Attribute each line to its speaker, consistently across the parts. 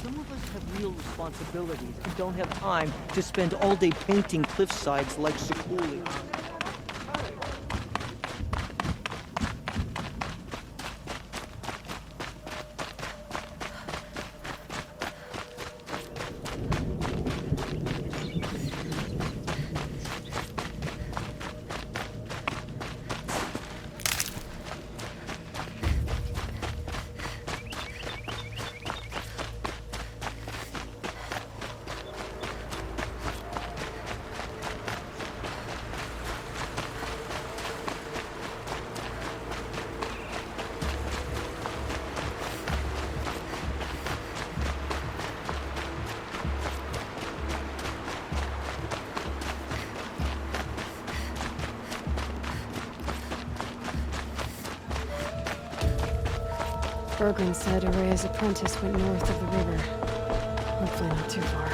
Speaker 1: Some of us have real responsibilities and don't have time to spend all day painting cliffsides like Sakuli.
Speaker 2: Bergren said Araya's apprentice went north of the river. Hopefully not too far.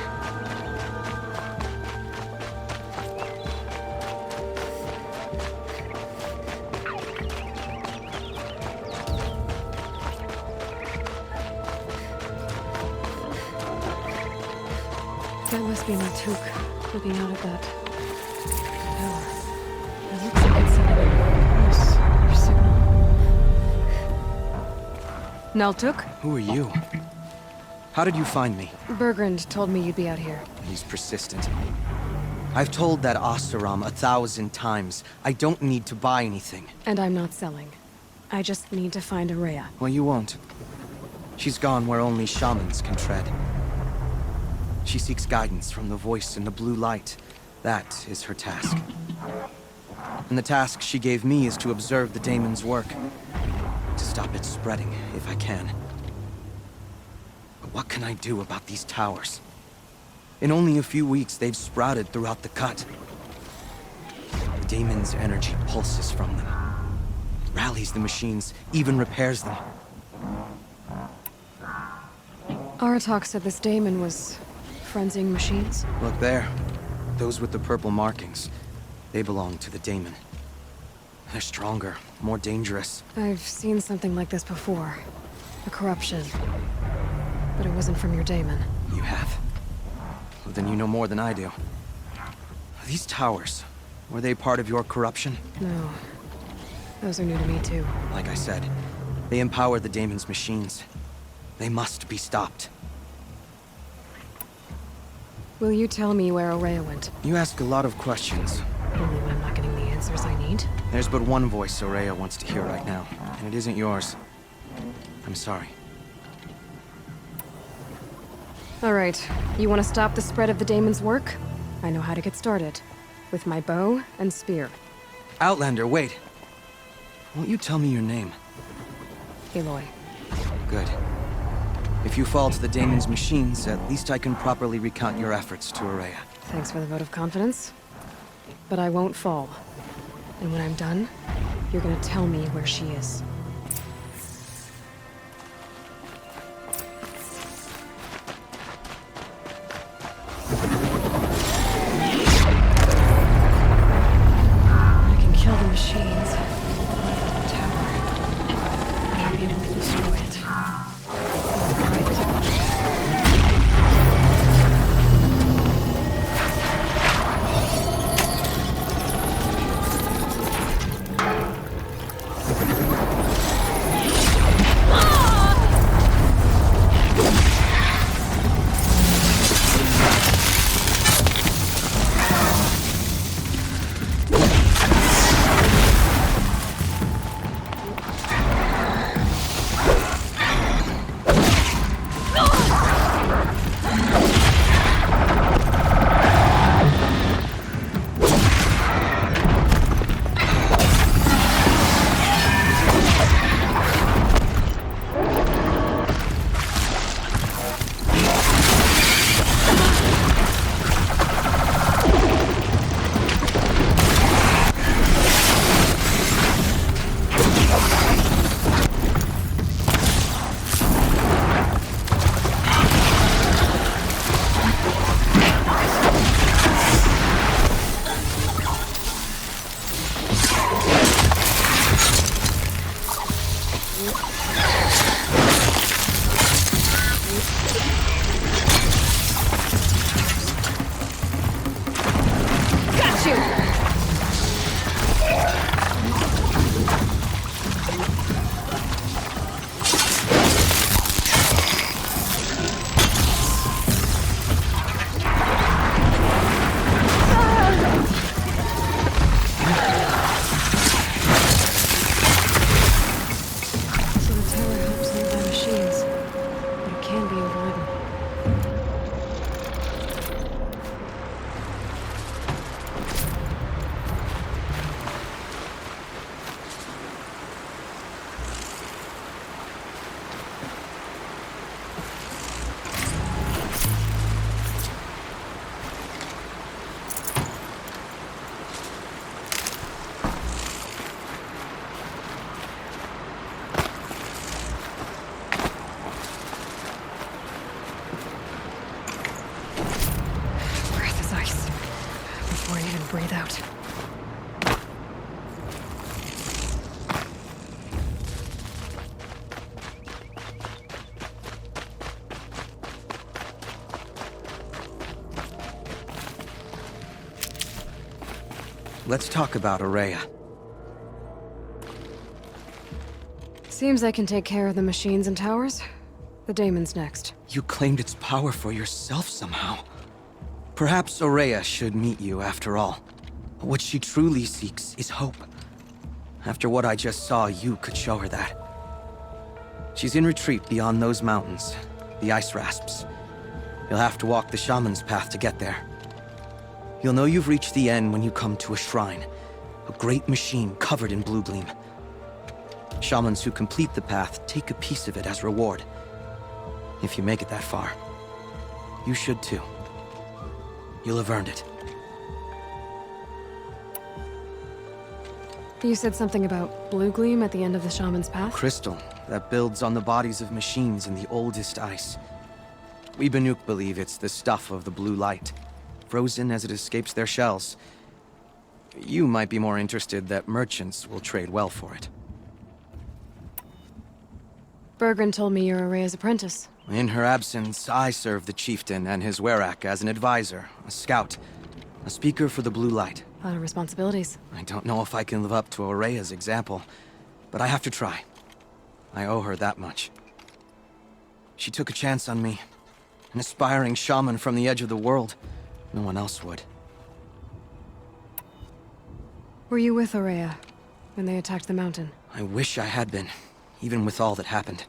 Speaker 2: That must be Matuk, looking out at that tower. It looks like it's sending a signal. Naltuk?
Speaker 3: Who are you? How did you find me?
Speaker 2: Bergrand told me you'd be out here.
Speaker 3: He's persistent. I've told that Oseram 1,000 times. I don't need to buy anything.
Speaker 2: And I'm not selling. I just need to find Araya.
Speaker 3: Well, you won't. She's gone where only shamans can tread. She seeks guidance from the voice in the blue light. That is her task. And the task she gave me is to observe the daemon's work. To stop it spreading, if I can. But what can I do about these towers? In only a few weeks, they've sprouted throughout the cut. The daemon's energy pulses from them. Rallies the machines, even repairs them.
Speaker 2: Aratak said this daemon was frenzying machines.
Speaker 3: Look there. Those with the purple markings. They belong to the daemon. They're stronger, more dangerous.
Speaker 2: I've seen something like this before. A corruption. But it wasn't from your daemon.
Speaker 3: You have? Well, then you know more than I do. These towers, were they part of your corruption?
Speaker 2: No. Those are new to me, too.
Speaker 3: Like I said, they empower the daemon's machines. They must be stopped.
Speaker 2: Will you tell me where Araya went?
Speaker 3: You ask a lot of questions.
Speaker 2: Only when I'm not getting the answers I need.
Speaker 3: There's but one voice Araya wants to hear right now, and it isn't yours. I'm sorry.
Speaker 2: All right. You want to stop the spread of the daemon's work? I know how to get started. With my bow and spear.
Speaker 3: Outlander, wait. Won't you tell me your name?
Speaker 2: Aloy.
Speaker 3: Good. If you fall to the daemon's machines, at least I can properly recount your efforts to Araya.
Speaker 2: Thanks for the vote of confidence. But I won't fall. And when I'm done, you're gonna tell me where she is. I can kill the machines. The tower. I won't be able to destroy it. breathe out.
Speaker 3: Let's talk about Aurea.
Speaker 2: Seems I can take care of the machines and towers. The daemon's next.
Speaker 3: You claimed its power for yourself somehow. Perhaps Aurea should meet you after all. What she truly seeks is hope. After what I just saw, you could show her that. She's in retreat beyond those mountains, the ice rasps. You'll have to walk the Shaman's path to get there. You'll know you've reached the end when you come to a shrine, a great machine covered in blue gleam. Shamans who complete the path take a piece of it as reward. If you make it that far, you should too. You'll have earned it.
Speaker 2: You said something about blue gleam at the end of the Shaman's path?
Speaker 3: Crystal that builds on the bodies of machines in the oldest ice. We Banuk believe it's the stuff of the blue light, frozen as it escapes their shells. You might be more interested that merchants will trade well for it.
Speaker 2: Bergren told me you're Aurea's apprentice.
Speaker 3: In her absence, I serve the chieftain and his werak as an advisor, a scout, a speaker for the blue light.
Speaker 2: A lot of responsibilities.
Speaker 3: I don't know if I can live up to Aurea's example, but I have to try. I owe her that much. She took a chance on me, an aspiring shaman from the edge of the world. No one else would.
Speaker 2: Were you with Aurea when they attacked the mountain?
Speaker 3: I wish I had been, even with all that happened.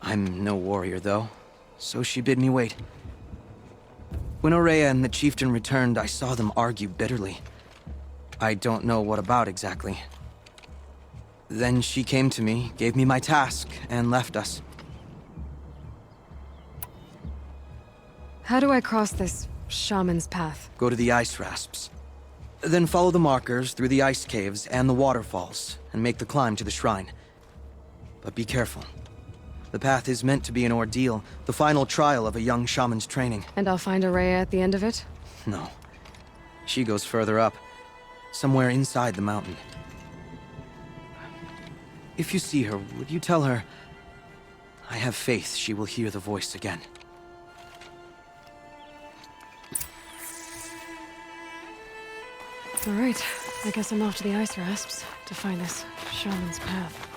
Speaker 3: I'm no warrior, though, so she bid me wait. When Aurea and the chieftain returned, I saw them argue bitterly. I don't know what about exactly. Then she came to me, gave me my task, and left us.
Speaker 2: How do I cross this shaman's path?
Speaker 3: Go to the ice rasps. Then follow the markers through the ice caves and the waterfalls, and make the climb to the shrine. But be careful. The path is meant to be an ordeal, the final trial of a young shaman's training.
Speaker 2: And I'll find Aurea at the end of it?
Speaker 3: No. She goes further up, somewhere inside the mountain. If you see her, would you tell her, I have faith she will hear the voice again.
Speaker 2: All right, I guess I'm off to the ice rasps to find this shaman's path.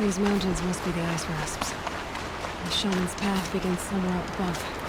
Speaker 2: These mountains must be the ice rasps. The shaman's path begins somewhere up above.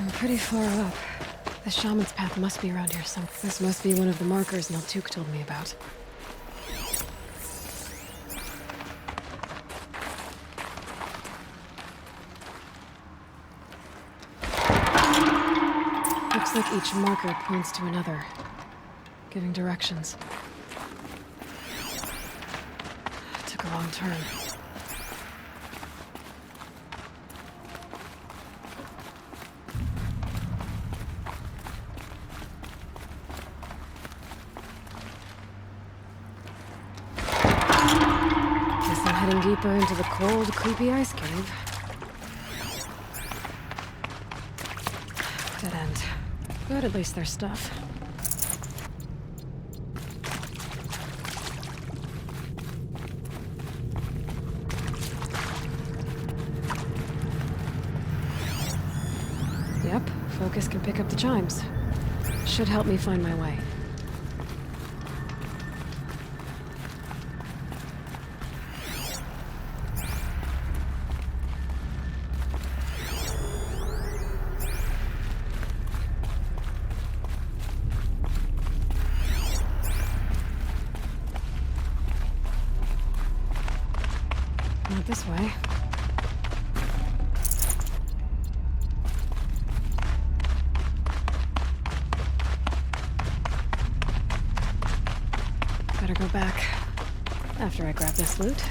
Speaker 2: I'm pretty far up. The shaman's path must be around here somewhere. This must be one of the markers Naltuk told me about. Looks like each marker points to another, giving directions. Took a wrong turn. Guess I'm heading deeper into the cold, creepy ice cave. Dead end. But at least there's stuff. Yep, focus can pick up the chimes. Should help me find my way. Not this way. Better go back after I grab this loot.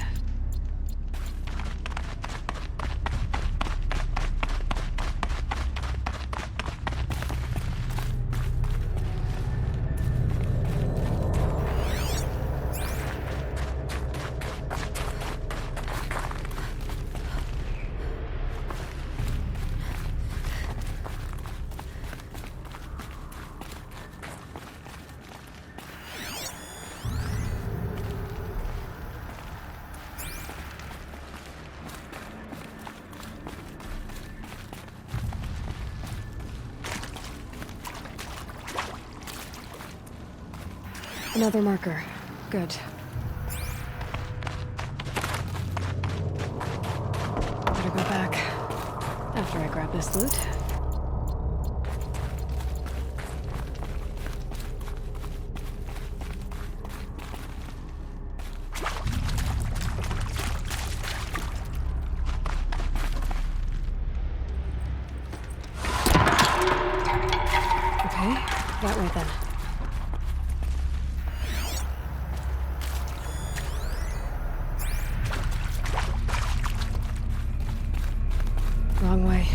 Speaker 2: Another marker. Good. Better go back after I grab this loot. Okay, that way then. Wrong way.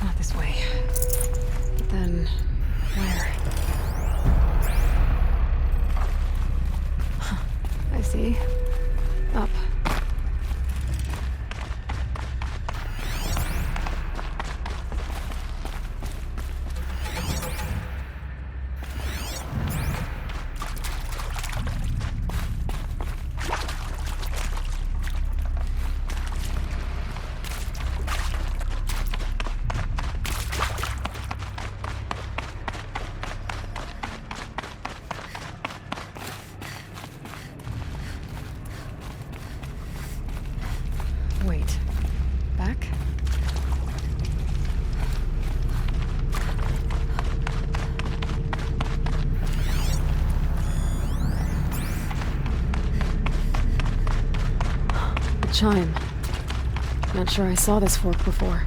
Speaker 2: Not this way. But then, where? Huh, I see. Up. Wait. Back? A chime. Not sure I saw this fork before.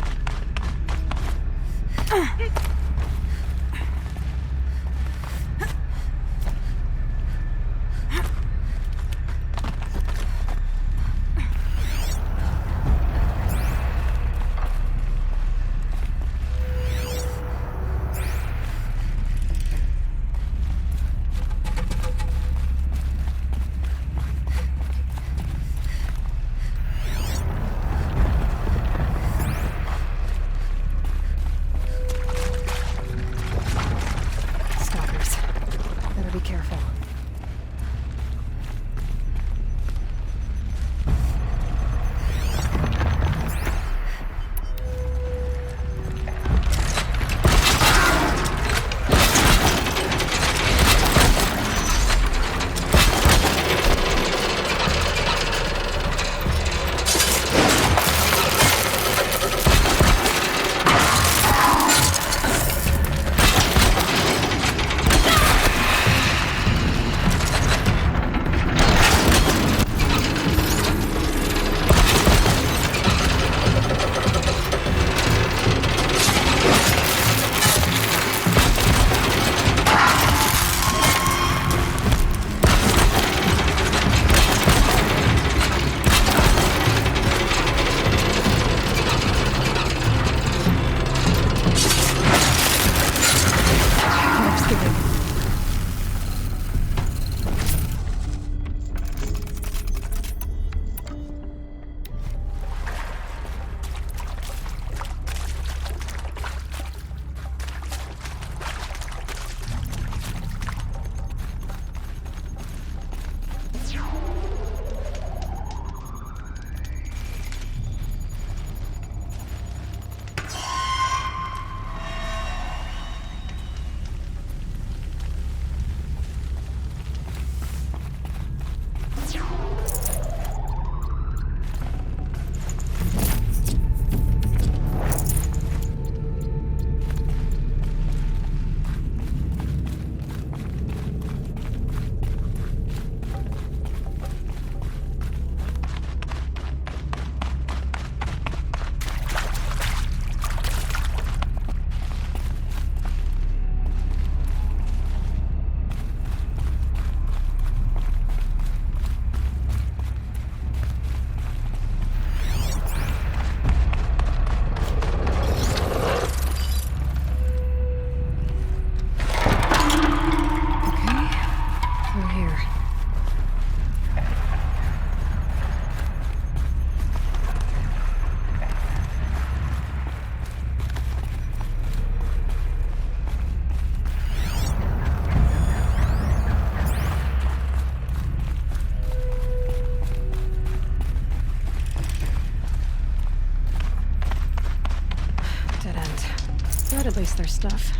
Speaker 2: At least there's stuff.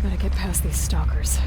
Speaker 2: Gotta get past these stalkers.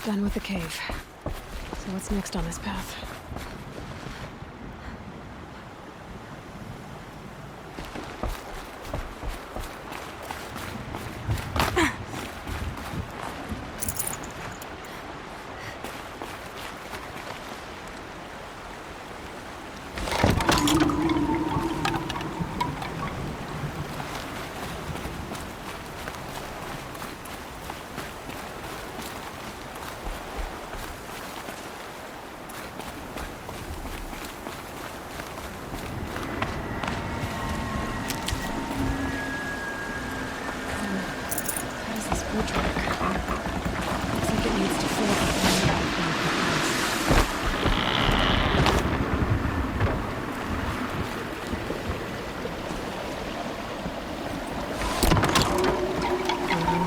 Speaker 2: Done with the cave. So what's next on this path?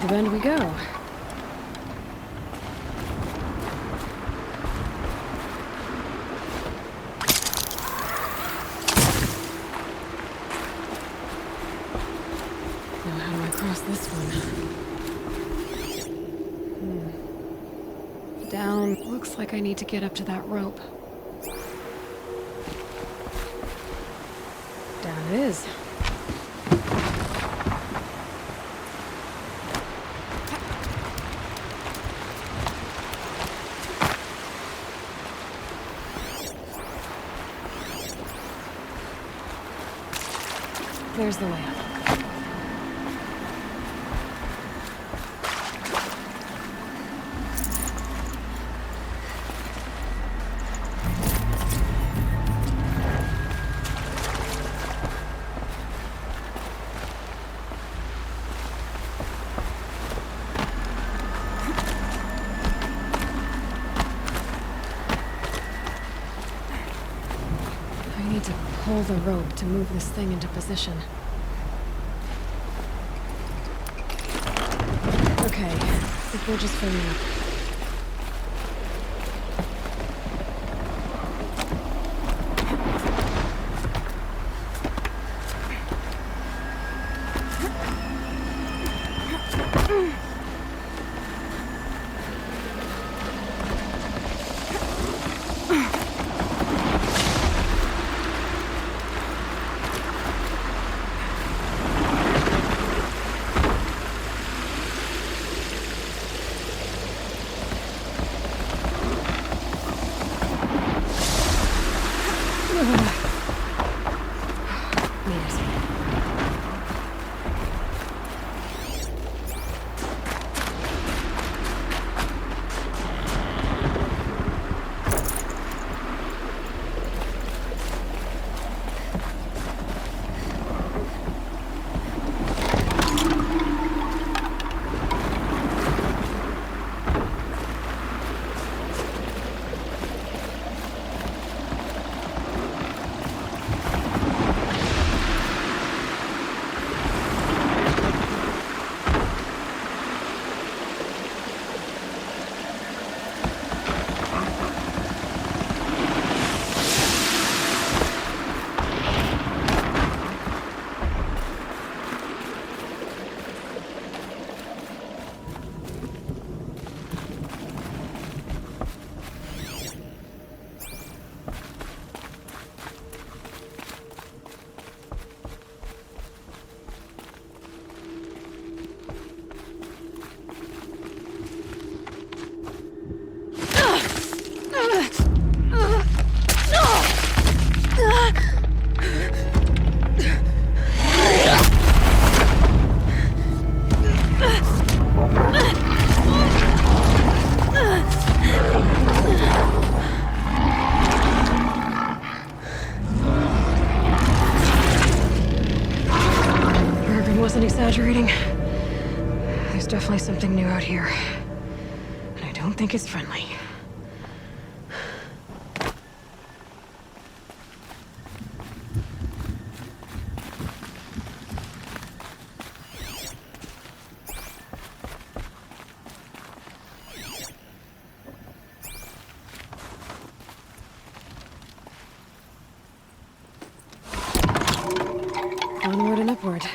Speaker 2: Bend we go. Now how do I cross this one? Down. Looks like I need to get up to that rope. Down it is. There's the way up. pull the rope to move this thing into position. Okay, I think we're just filling up. Wasn't exaggerating. There's definitely something new out here. And I don't think it's friendly. Onward and upward.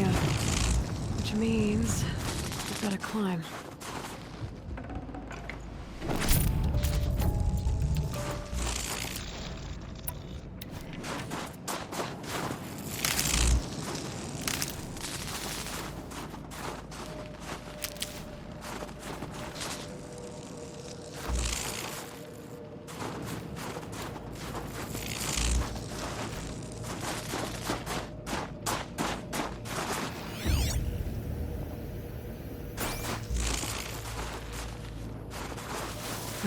Speaker 2: area. Which means we've got to climb.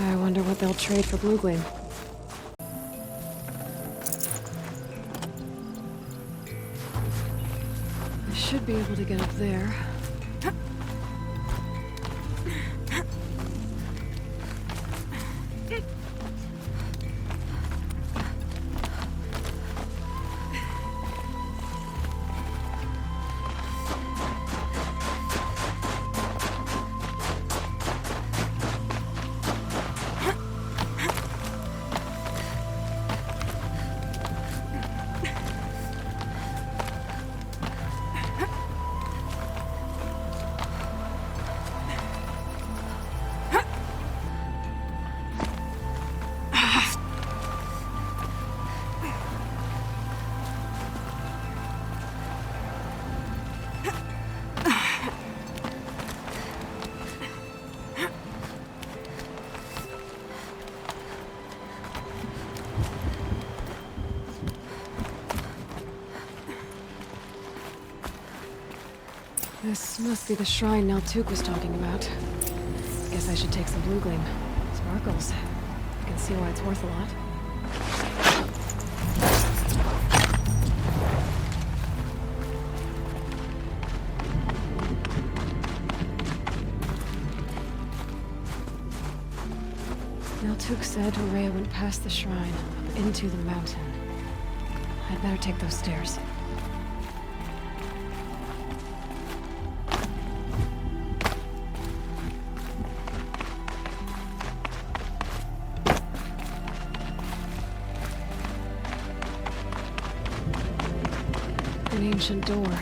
Speaker 2: I wonder what they'll trade for blue gleam. I should be able to get up there. This must be the shrine Naltuk was talking about. Guess I should take some blue gleam. Sparkles. I can see why it's worth a lot. Naltuk said Rhea went past the shrine, up into the mountain. I'd better take those stairs. An ancient door.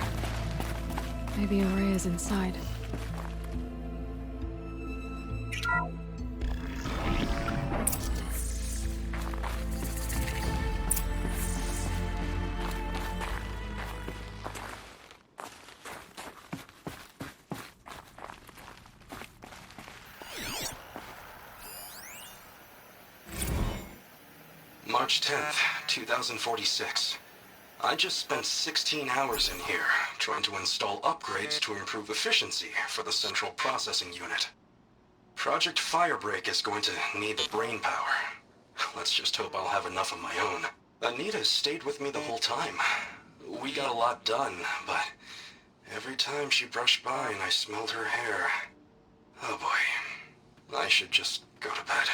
Speaker 2: Maybe Rhea's inside.
Speaker 4: March 10th, 2046. I just spent 16 hours in here, trying to install upgrades to improve efficiency for the central processing unit. Project Firebreak is going to need the brain power. Let's just hope I'll have enough of my own. Anita stayed with me the whole time. We got a lot done, but every time she brushed by and I smelled her hair... Oh boy. I should just go to bed.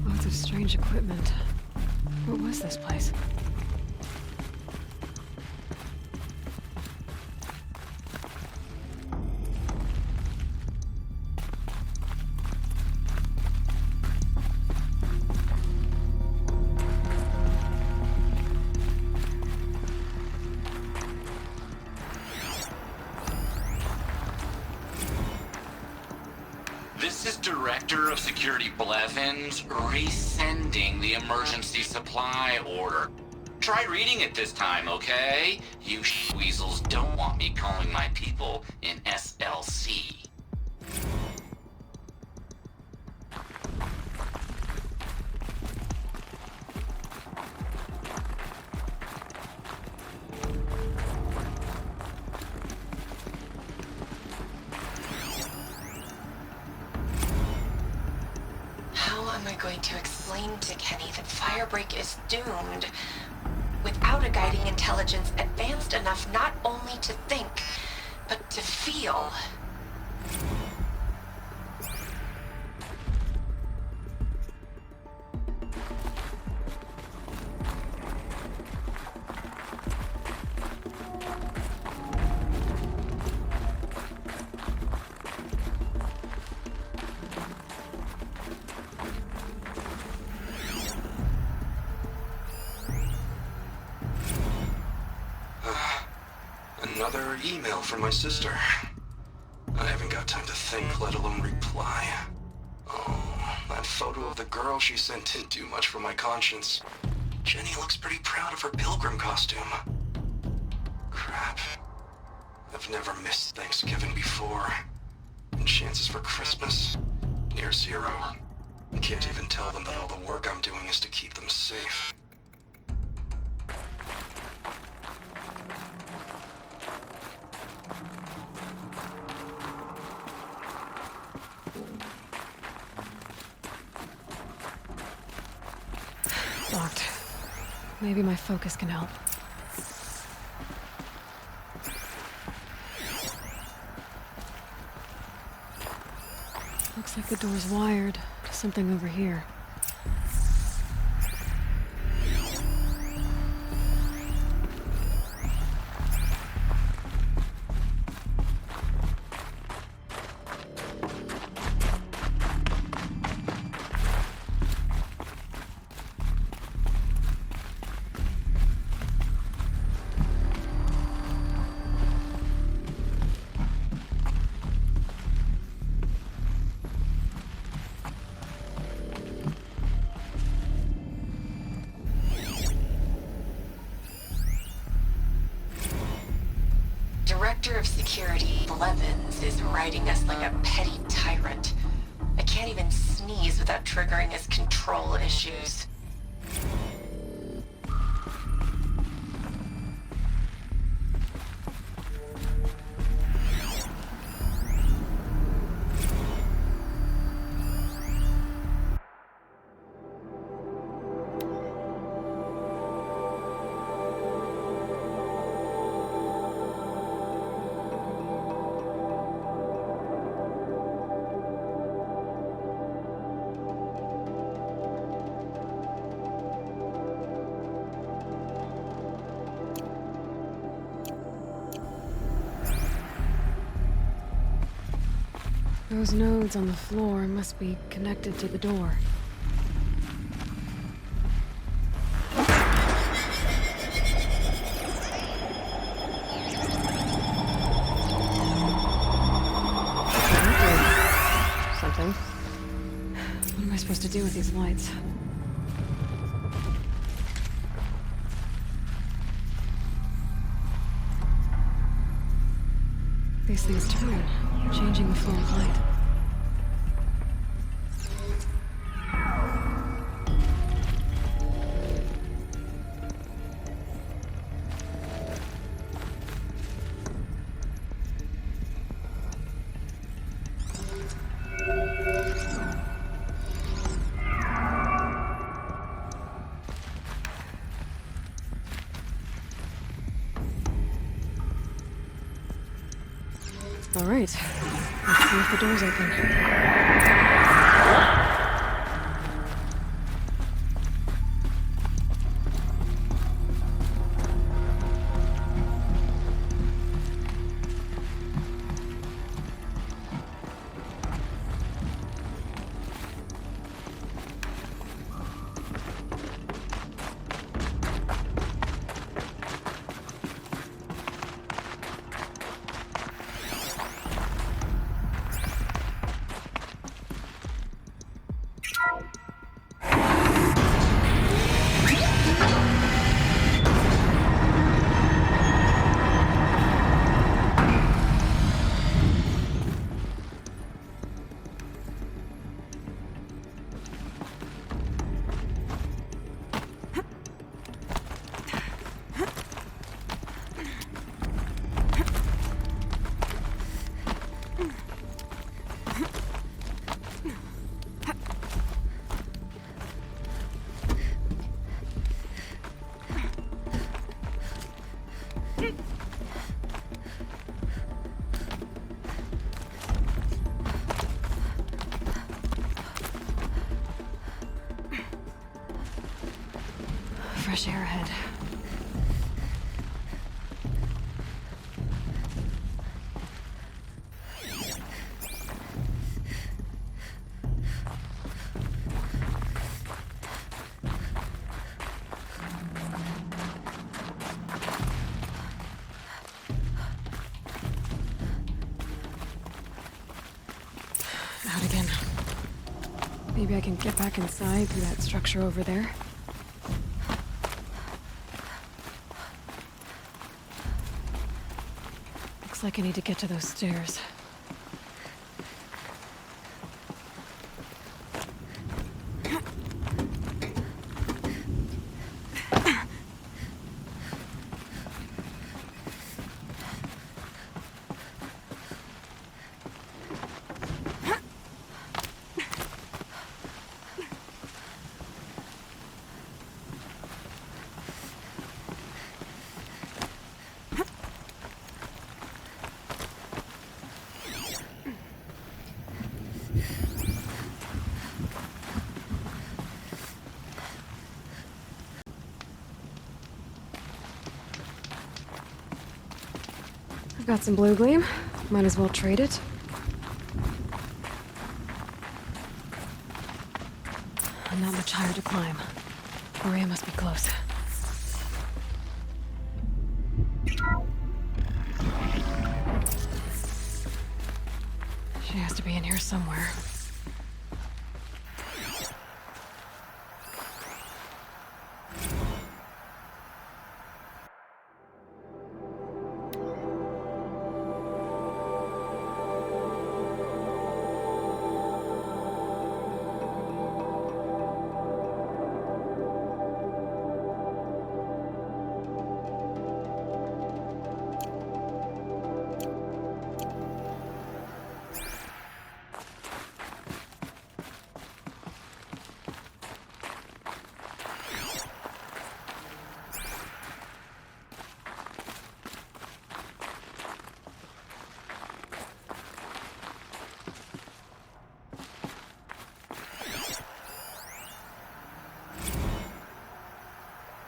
Speaker 2: Lots of strange equipment. What was this place?
Speaker 5: This is Director of Security Blevins resending the emergency supply order. Try reading it this time, okay? You weasels don't want me calling my people in SLC.
Speaker 6: Am I going to explain to Kenny that Firebreak is doomed without a guiding intelligence advanced enough not only to think, but to feel?
Speaker 4: another email from my sister. I haven't got time to think, let alone reply. Oh, that photo of the girl she sent didn't do much for my conscience. Jenny looks pretty proud of her pilgrim costume. Crap. I've never missed Thanksgiving before. And chances for Christmas? Near zero. I can't even tell them that all the work I'm doing is to keep them safe.
Speaker 2: Locked. Maybe my focus can help. Looks like the door's wired to something over here.
Speaker 6: Director of Security Blevins is riding us like a petty tyrant. I can't even sneeze without triggering his control issues.
Speaker 2: Those nodes on the floor must be connected to the door. Something. What am I supposed to do with these lights? These things turn, changing the flow of light. All right, let's see if the door's open. Fresh air ahead. broken. Maybe I can get back inside through that structure over there. Looks like I need to get to those stairs. I've got some blue gleam. Might as well trade it. Not much higher to climb. Maria must be close. She has to be in here somewhere.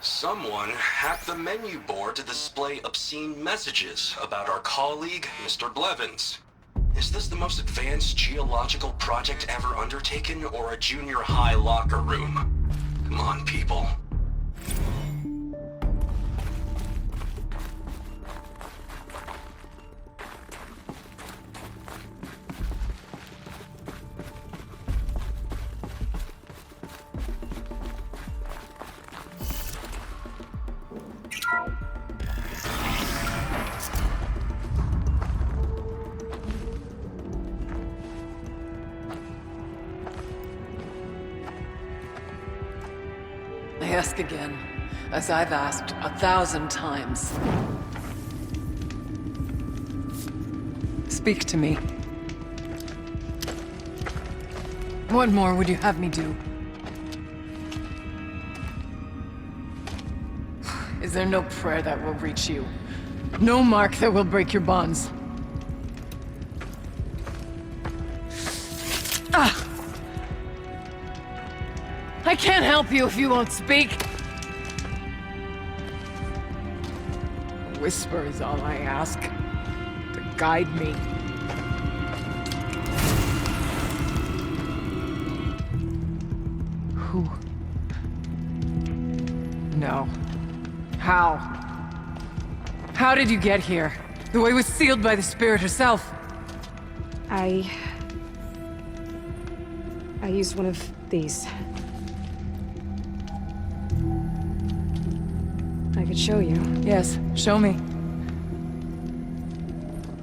Speaker 4: Someone hacked the menu board to display obscene messages about our colleague, Mr. Blevins. Is this the most advanced geological project ever undertaken, or a junior high locker room? Come on, people.
Speaker 7: I ask again, as I've asked 1,000 times. Speak to me. What more would you have me do? Is there no prayer that will reach you? No mark that will break your bonds? Ah! I can't help you if you won't speak. A whisper is all I ask, to guide me. Who? No. How? How did you get here? The way was sealed by the spirit herself.
Speaker 2: I used one of these. I could show you.
Speaker 7: Yes, show me.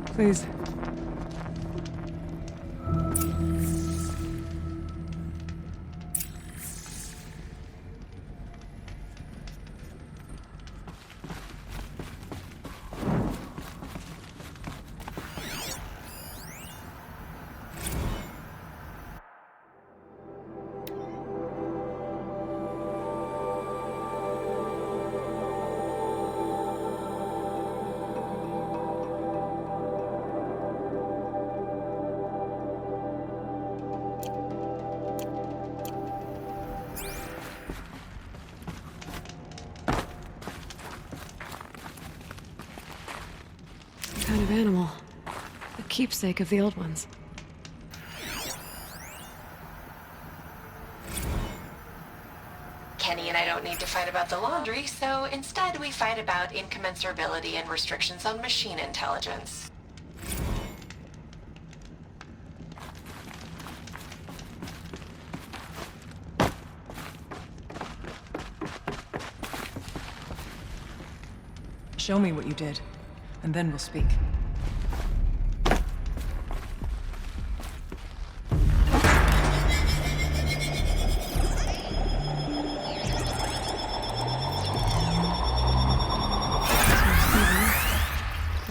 Speaker 7: Please.
Speaker 2: Kind of animal. The keepsake of the old ones.
Speaker 6: Kenny and I don't need to fight about the laundry, so instead we fight about incommensurability and restrictions on machine intelligence.
Speaker 7: Show me what you did, and then we'll speak.
Speaker 2: But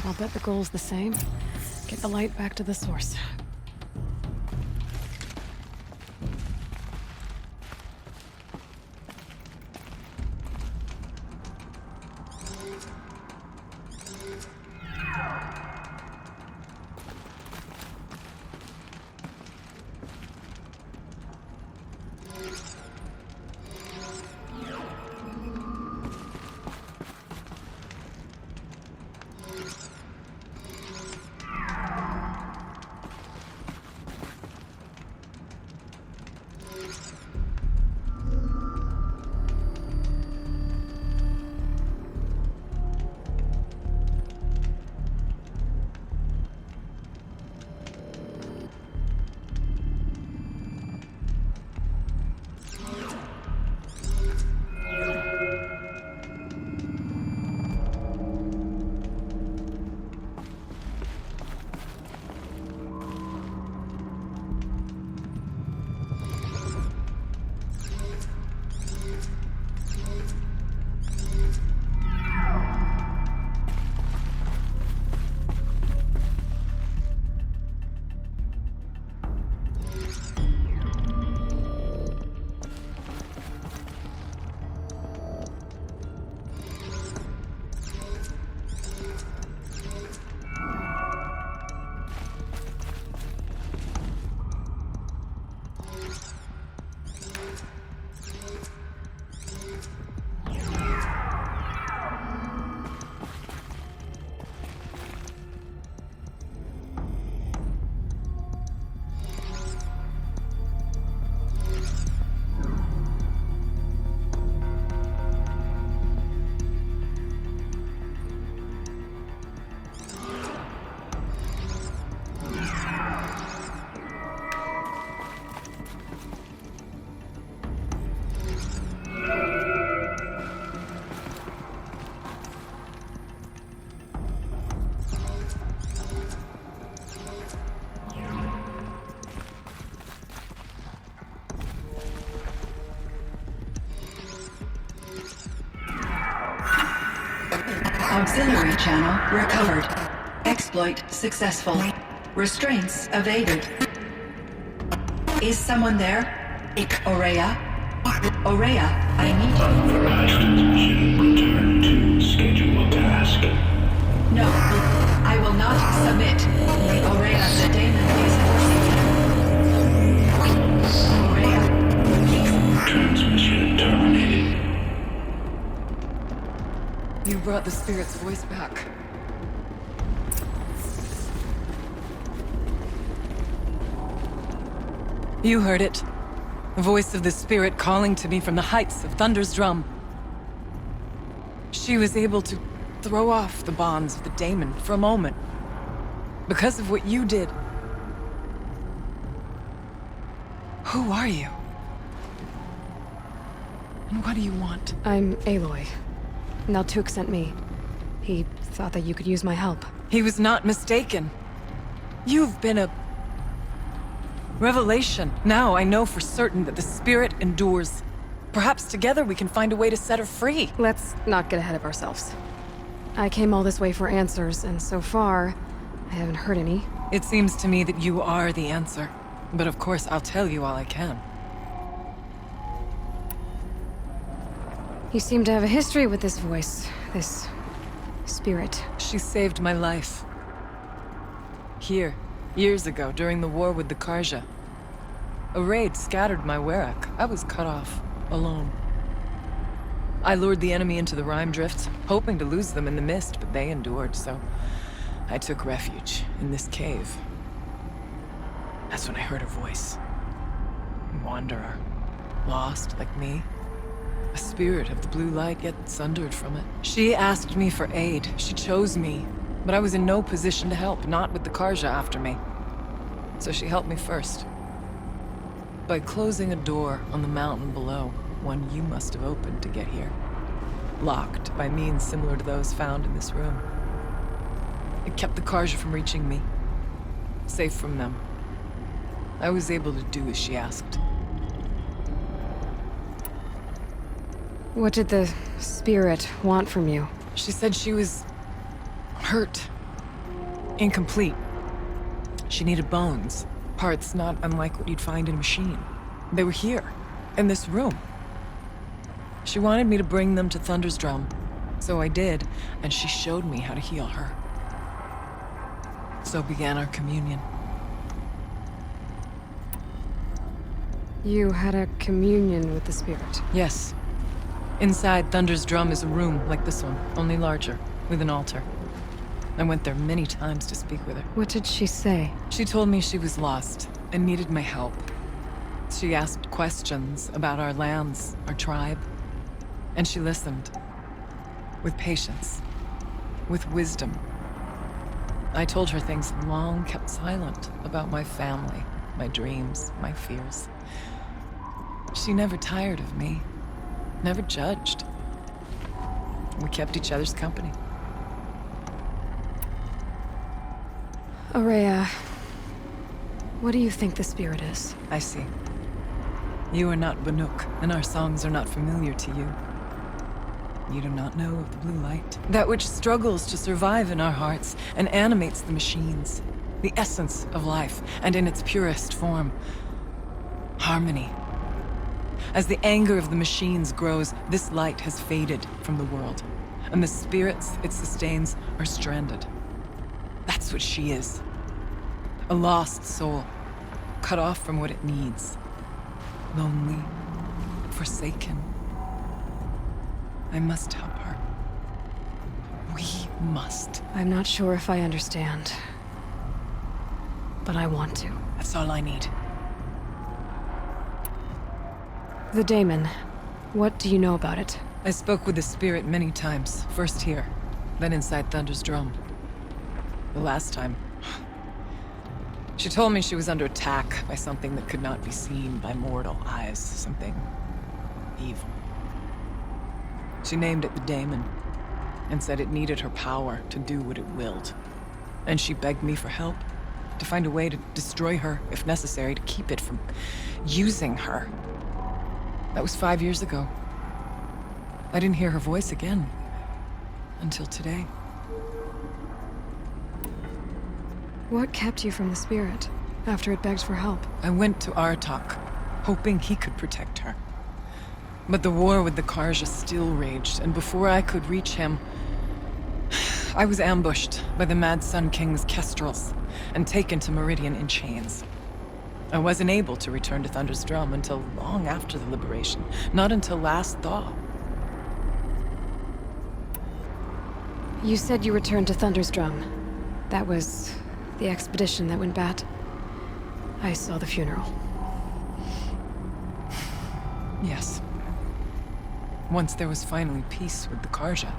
Speaker 2: I'll bet the goal's the same. Get the light back to the source.
Speaker 8: Auxiliary channel recovered. Exploit successful. Restraints evaded. Is someone there? Aurea? Aurea, I need you.
Speaker 9: Authorized transmission. Return to schedule task.
Speaker 8: No, I will not submit. Aurea, the daemon is forcing you. Aurea.
Speaker 9: Transmission terminated.
Speaker 7: You brought the spirit's voice back. You heard it. The voice of the spirit calling to me from the heights of Thunder's drum. She was able to throw off the bonds of the daemon for a moment. Because of what you did. Who are you? And what do you want?
Speaker 2: I'm Aloy. Naltuk sent me. He thought that you could use my help.
Speaker 7: He was not mistaken. You've been a revelation. Now I know for certain that the spirit endures. Perhaps together we can find a way to set her free.
Speaker 2: Let's not get ahead of ourselves. I came all this way for answers, and so far, I haven't heard any.
Speaker 7: It seems to me that you are the answer. But of course, I'll tell you all I can.
Speaker 2: You seem to have a history with this voice, this spirit.
Speaker 7: She saved my life. Here, years ago, during the war with the Karja. A raid scattered my Werak. I was cut off, alone. I lured the enemy into the Rime Drift, hoping to lose them in the mist, but they endured, so I took refuge in this cave. That's when I heard her voice. A wanderer, lost like me. A spirit of the blue light, yet sundered from it. She asked me for aid. She chose me. But I was in no position to help, not with the Karja after me. So she helped me first. By closing a door on the mountain below, one you must have opened to get here. locked by means similar to those found in this room. It kept the Karja from reaching me. Safe from them. I was able to do as she asked.
Speaker 2: What did the spirit want from you?
Speaker 7: She said she was hurt. Incomplete. She needed bones. Parts not unlike what you'd find in a machine. They were here, in this room. She wanted me to bring them to Thunder's Drum. So I did, and she showed me how to heal her. So began our communion.
Speaker 2: You had a communion with the spirit.
Speaker 7: Yes. Inside Thunder's Drum is a room like this one, only larger, with an altar. I went there many times to speak with her.
Speaker 2: What did she say?
Speaker 7: She told me she was lost and needed my help. She asked questions about our lands, our tribe, and she listened. With patience. With wisdom. I told her things long kept silent about my family, my dreams, my fears. She never tired of me. Never judged. We kept each other's company.
Speaker 2: Aurea, what do you think the spirit is?
Speaker 7: I see. You are not Banuk, and our songs are not familiar to you. You do not know of the blue light. That which struggles to survive in our hearts and animates the machines. The essence of life, and in its purest form. Harmony. As the anger of the machines grows, this light has faded from the world, and the spirits it sustains are stranded. That's what she is. A lost soul, cut off from what it needs. Lonely, forsaken. I must help her. We must.
Speaker 2: I'm not sure if I understand. But I want to.
Speaker 7: That's all I need.
Speaker 2: The daemon. What do you know about it?
Speaker 7: I spoke with the spirit many times. First here, then inside Thunder's Drum. The last time... She told me she was under attack by something that could not be seen by mortal eyes. Something... evil. She named it the daemon, and said it needed her power to do what it willed. And she begged me for help, to find a way to destroy her, if necessary, to keep it from using her. That was 5 years ago. I didn't hear her voice again. Until today.
Speaker 2: What kept you from the spirit, after it begged for help?
Speaker 7: I went to Aratak, hoping he could protect her. But the war with the Karja still raged, and before I could reach him, I was ambushed by the Mad Sun King's kestrels, and taken to Meridian in chains. I wasn't able to return to Thunder's Drum until long after the liberation, not until last thaw.
Speaker 2: You said you returned to Thunder's Drum. That was the expedition that went bad. I saw the funeral.
Speaker 7: Yes. Once there was finally peace with the Karja,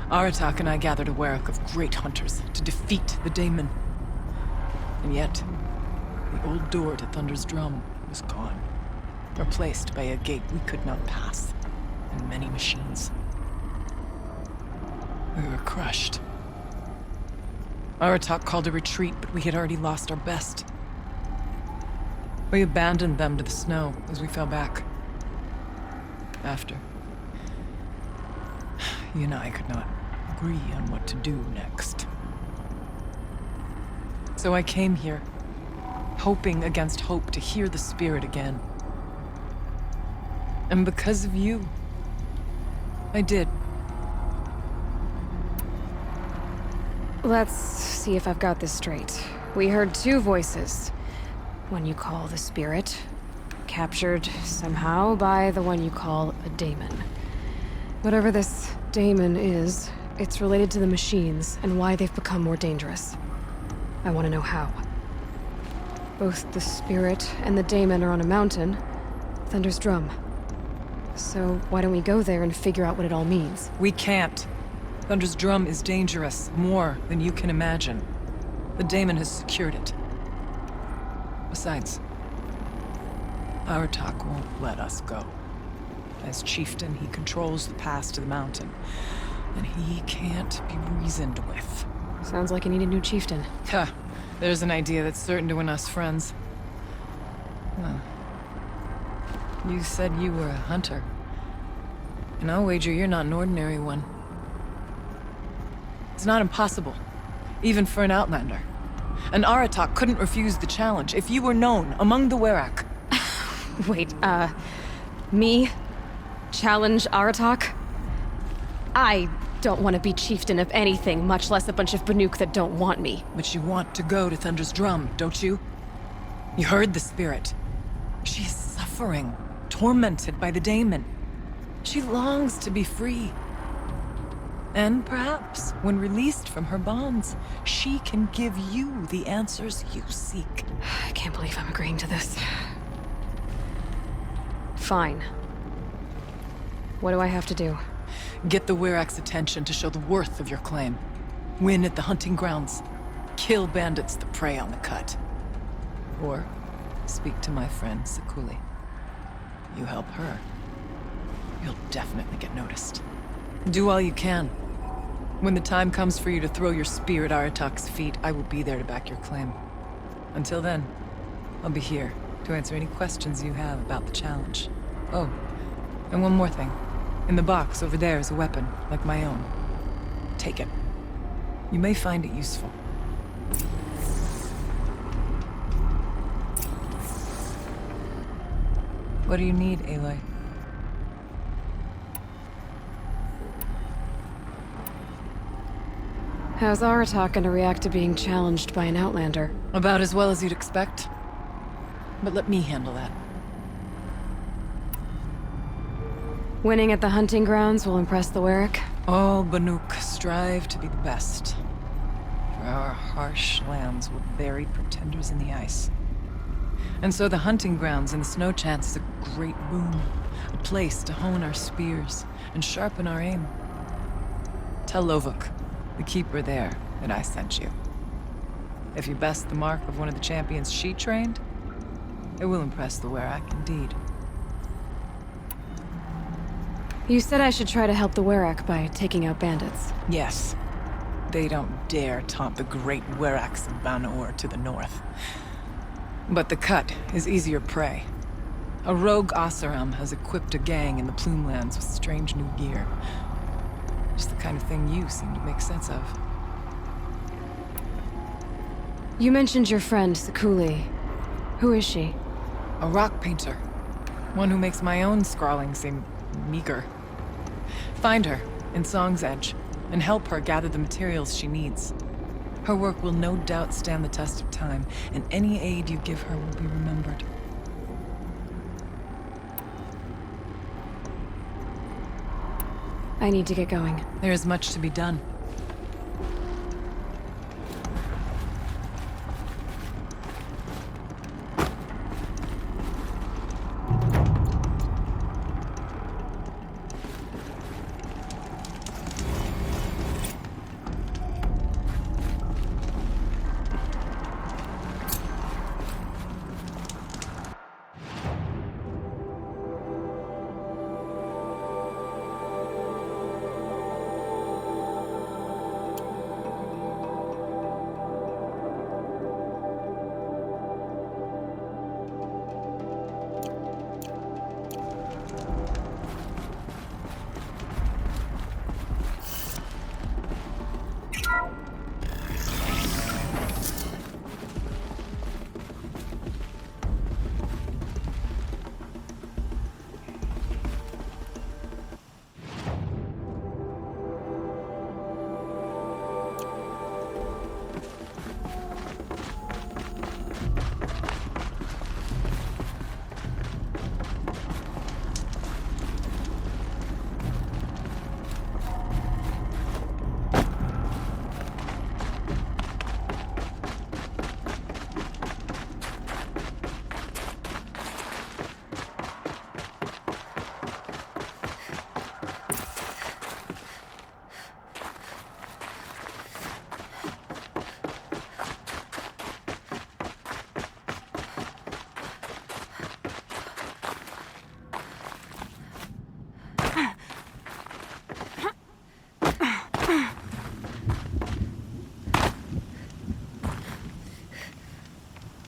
Speaker 7: Aratak and I gathered a werak of great hunters to defeat the daemon. And yet, the old door to Thunder's Drum was gone, replaced by a gate we could not pass, and many machines. We were crushed. Aratak called a retreat, but we had already lost our best. We abandoned them to the snow as we fell back. After, you and I could not agree on what to do next. So I came here, hoping against hope to hear the spirit again. And because of you, I did.
Speaker 2: Let's see if I've got this straight. We heard two voices. One you call the spirit, captured somehow by the one you call a daemon. Whatever this daemon is, it's related to the machines and why they've become more dangerous. I want to know how. Both the spirit and the daemon are on a mountain, Thunder's Drum. So why don't we go there and figure out what it all means?
Speaker 7: We can't. Thunder's Drum is dangerous, more than you can imagine. The daemon has secured it. Besides, Aratak won't let us go. As chieftain, he controls the pass to the mountain. And he can't be reasoned with.
Speaker 2: Sounds like you need a new chieftain.
Speaker 7: Huh. There's an idea that's certain to win us friends. Well, you said you were a hunter. And I'll wager you're not an ordinary one. It's not impossible, even for an outlander. An Aratak couldn't refuse the challenge if you were known among the Werak.
Speaker 2: Wait, me? Challenge Aratak? I don't want to be chieftain of anything, much less a bunch of Banuk that don't want me.
Speaker 7: But you want to go to Thunder's Drum, don't you? You heard the spirit. She is suffering, tormented by the daemon. She longs to be free. And perhaps, when released from her bonds, she can give you the answers you seek.
Speaker 2: I can't believe I'm agreeing to this. Fine. What do I have to do?
Speaker 7: Get the Werak's attention to show the worth of your claim. Win at the hunting grounds. Kill bandits that prey on the cut. Or speak to my friend Sakuli. You help her, you'll definitely get noticed. Do all you can. When the time comes for you to throw your spear at Aratak's feet, I will be there to back your claim. Until then, I'll be here to answer any questions you have about the challenge. Oh, and one more thing. In the box over there is a weapon, like my own. Take it. You may find it useful. What do you need, Aloy?
Speaker 2: How's Aratak gonna react to being challenged by an outlander?
Speaker 7: About as well as you'd expect. But let me handle that.
Speaker 2: Winning at the hunting grounds will impress the Werak?
Speaker 7: All Banuk strive to be the best. For our harsh lands will bury pretenders in the ice. And so the hunting grounds and the snow chance is a great boon. A place to hone our spears and sharpen our aim. Tell Lovuk, the keeper there, that I sent you. If you best the mark of one of the champions she trained, it will impress the Werak indeed.
Speaker 2: You said I should try to help the Werak by taking out bandits.
Speaker 7: Yes. They don't dare taunt the great Weraks of Banor to the north. But the cut is easier prey. A rogue Oseram has equipped a gang in the Plumelands with strange new gear. Just the kind of thing you seem to make sense of.
Speaker 2: You mentioned your friend, Sakuli. Who is she?
Speaker 7: A rock painter. One who makes my own scrawling seem meager. Find her in Song's Edge and help her gather the materials she needs. Her work will no doubt stand the test of time, and any aid you give her will be remembered.
Speaker 2: I need to get going.
Speaker 7: There is much to be done.